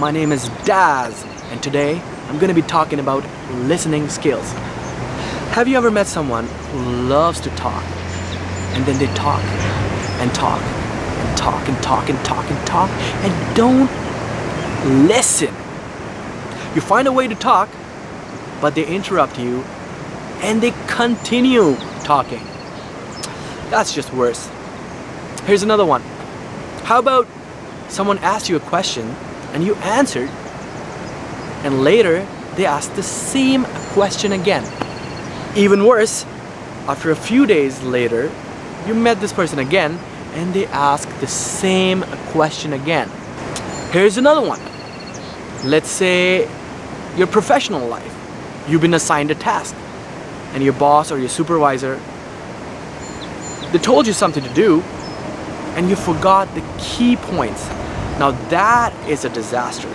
My name is Daz, and today I'm going to be talking about listening skills. Have you ever met someone who loves to talk, and then they talk and talk and talk and talk and talk and talk and don't listen? You find a way to talk, but they interrupt you and they continue talking. That's just worse. Here's another one. How about someone asks you a question and you answered, and later they ask the same question again? Even worse, after a few days later, you met this person again and they ask the same question again. Here's another one. Let's say your professional life. You've been assigned a task and your boss or your supervisor, they told you something to do and you forgot the key points. Now that is a disaster.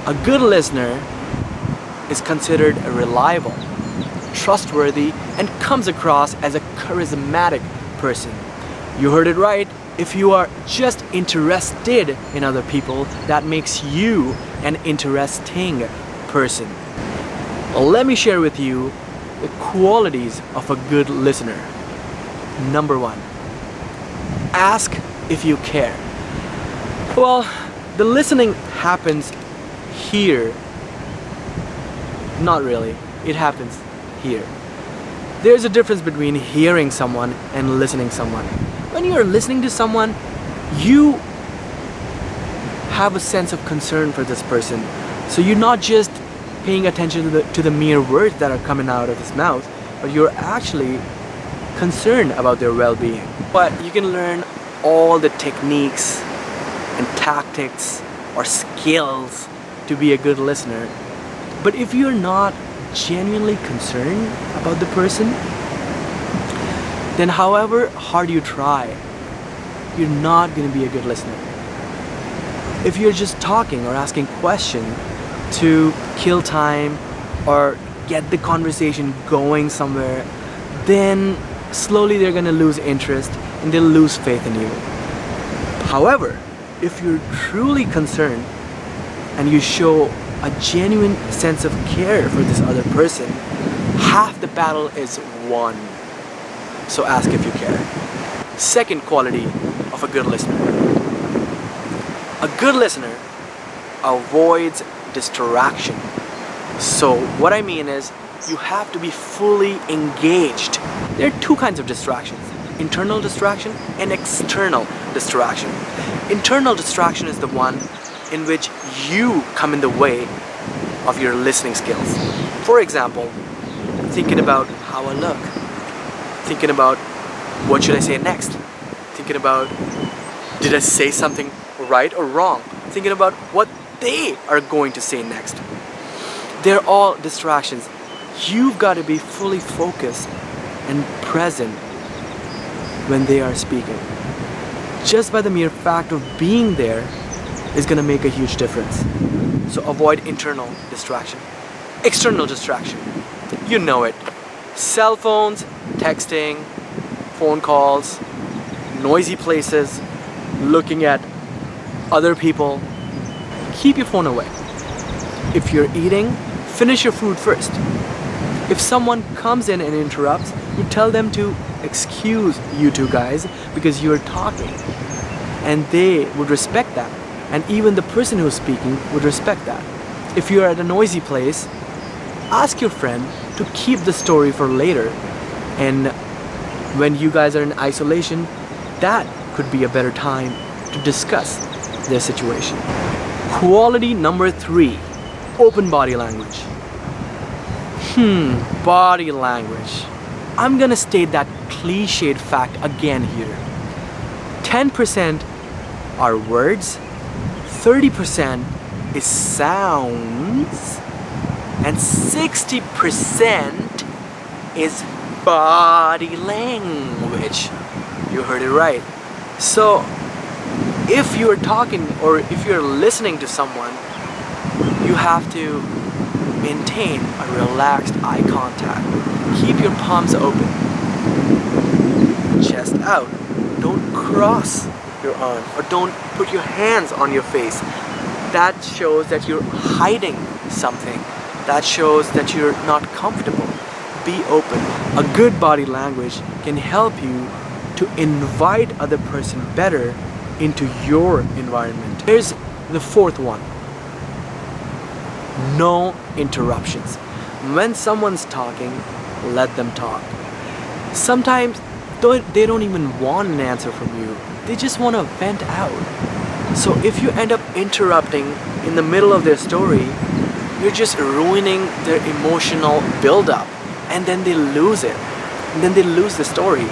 A good listener is considered a reliable, trustworthy, and comes across as a charismatic person. You heard it right. If you are just interested in other people, that makes you an interesting person. Let me share with you the qualities of a good listener. Number 1, ask if you care. Well, the listening happens here. Not really. It happens here. There's a difference between hearing someone and listening someone. When you're listening to someone, you have a sense of concern for this person. So you're not just paying attention to the mere words that are coming out of his mouth, but you're actually concerned about their well-being. But you can learn all the techniques and tactics or skills to be a good listener. But if you're not genuinely concerned about the person, then however hard you try, you're not going to be a good listener. If you're just talking or asking questions to kill time or get the conversation going somewhere, then slowly they're going to lose interest and they'll lose faith in you. However, if you're truly concerned and you show a genuine sense of care for this other person, half the battle is won. So ask if you care. Second quality of a good listener. A good listener avoids distraction. So what I mean is, you have to be fully engaged. There are two kinds of distractions: internal distraction and external distraction. Internal distraction is the one in which you come in the way of your listening skills. For example, thinking about how I look, thinking about what should I say next, thinking about did I say something right or wrong, thinking about what they are going to say next. They're all distractions. You've got to be fully focused and present when they are speaking. Just by the mere fact of being there is going to make a huge difference. So avoid internal distraction. External distraction, you know it. Cell phones, texting, phone calls, noisy places, looking at other people. Keep your phone away. If you're eating, finish your food first. If someone comes in and interrupts, you tell them to excuse you two guys because you're talking. And they would respect that. And even the person who's speaking would respect that. If you're at a noisy place, ask your friend to keep the story for later. And when you guys are in isolation, that could be a better time to discuss their situation. Quality number 3, open body language. Body language. I'm gonna state that cliched fact again here. 10% are words, 30% is sounds, and 60% is body language. You heard it right. So if you're talking or if you're listening to someone, you have to maintain a relaxed eye contact. Keep your palms open, chest out. Don't cross your arm or don't put your hands on your face. that shows that you're hiding something. That shows that you're not comfortable. Be open. A good body language can help you to invite other person better into your environment. Here's the fourth one. No interruptions. When someone's talking, let them talk. Sometimes they don't even want an answer from you. They just want to vent out. So if you end up interrupting in the middle of their story, you're just ruining their emotional build-up, and then they lose it. And then they lose the story.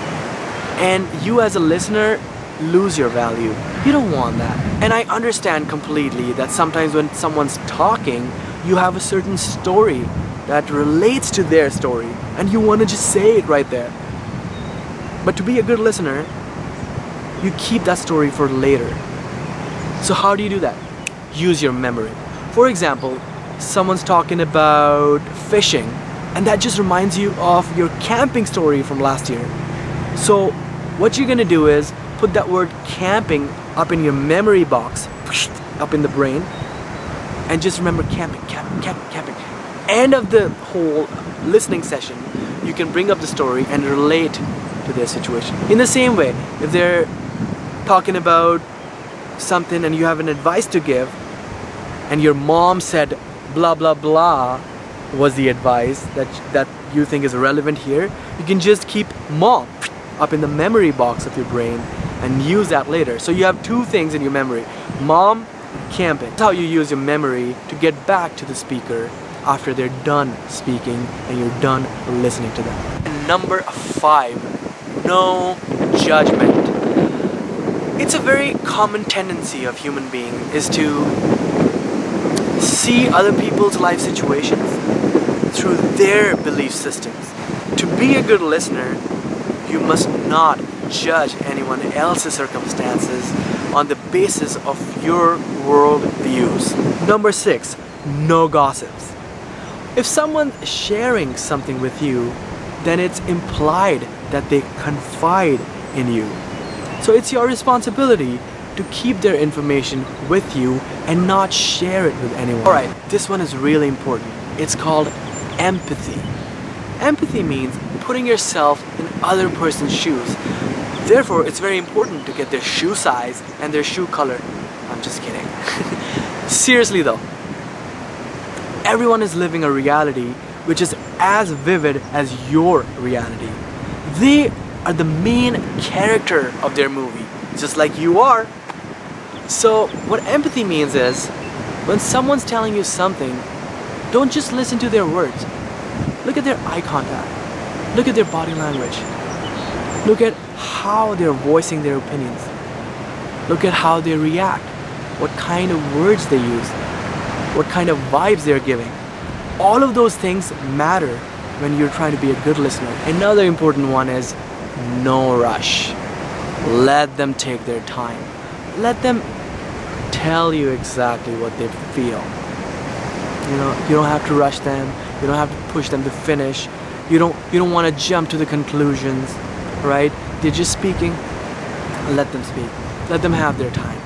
And you as a listener lose your value. You don't want that. And I understand completely that sometimes when someone's talking, you have a certain story that relates to their story, and you want to just say it right there. But to be a good listener, you keep that story for later. So how do you do that? Use your memory. For example, someone's talking about fishing, and that just reminds you of your camping story from last year. So what you're gonna do is put that word camping up in your memory box, up in the brain, and just remember camping, camping, camping, camping. End of the whole listening session, you can bring up the story and relate to their situation. In the same way, if they're talking about something and you have an advice to give, and your mom said blah blah blah was the advice that you think is relevant here, you can just keep mom up in the memory box of your brain and use that later. So you have two things in your memory: mom, camping. That's how you use your memory to get back to the speaker after they're done speaking and you're done listening to them. And number 5, no judgment. It's a very common tendency of human being is to see other people's life situations through their belief systems. To be a good listener, you must not judge anyone else's circumstances on the basis of your world views. Number 6, no gossips. If someone's sharing something with you, then it's implied that they confide in you. So it's your responsibility to keep their information with you and not share it with anyone. Alright, this one is really important. It's called empathy. Empathy means putting yourself in other person's shoes. Therefore, it's very important to get their shoe size and their shoe color. I'm just kidding. Seriously though, everyone is living a reality which is as vivid as your reality. They are the main character of their movie, just like you are. So what empathy means is, when someone's telling you something, don't just listen to their words. Look at their eye contact. Look at their body language. Look at how they're voicing their opinions. Look at how they react. What kind of words they use. What kind of vibes they're giving. All of those things matter when you're trying to be a good listener. Another important one is no rush. Let them take their time. Let them tell you exactly what they feel. You don't have to rush them. You don't have to push them to finish. You don't want to jump to the conclusions, right? They're just speaking. Let them speak. Let them have their time.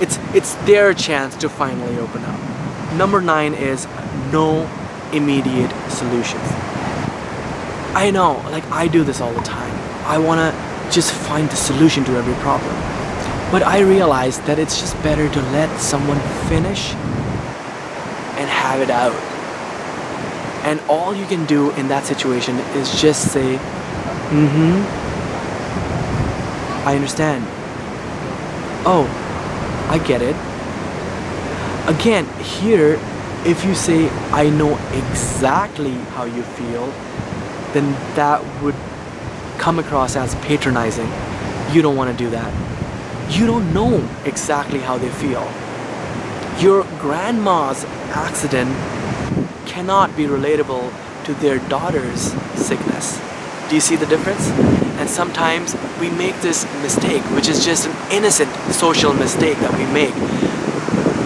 It's their chance to finally open up. Number 9 is no immediate solutions. I know, like I do this all the time. I want to just find the solution to every problem. But I realize that it's just better to let someone finish and have it out. And all you can do in that situation is just say, I understand. Oh, I get it. Again, here, if you say, I know exactly how you feel, then that would come across as patronizing. You don't want to do that. You don't know exactly how they feel. Your grandma's accident cannot be relatable to their daughter's sickness. Do you see the difference? And sometimes we make this mistake, which is just an innocent social mistake that we make,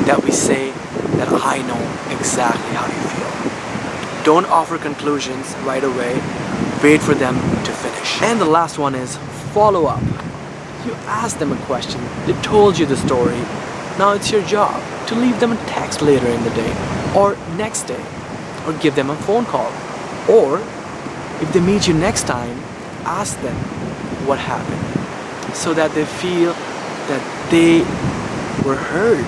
that we say that I know exactly how you feel. Don't offer conclusions right away. Wait for them to finish. And the last one is follow up. You ask them a question. They told you the story. Now it's your job to leave them a text later in the day or next day, or give them a phone call, or if they meet you next time, ask them what happened so that they feel that they were heard.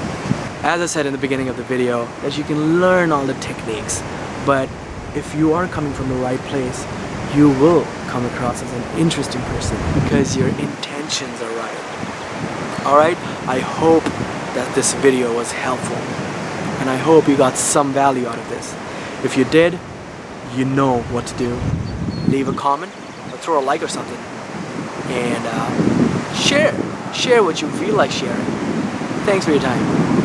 As I said in the beginning of the video, that you can learn all the techniques, but if you are coming from the right place, you will come across as an interesting person because your intentions are right. Alright, I hope that this video was helpful, and I hope you got some value out of this. If you did, you know what to do. Leave a comment or throw a like or something, and share what you feel like sharing. Thanks for your time.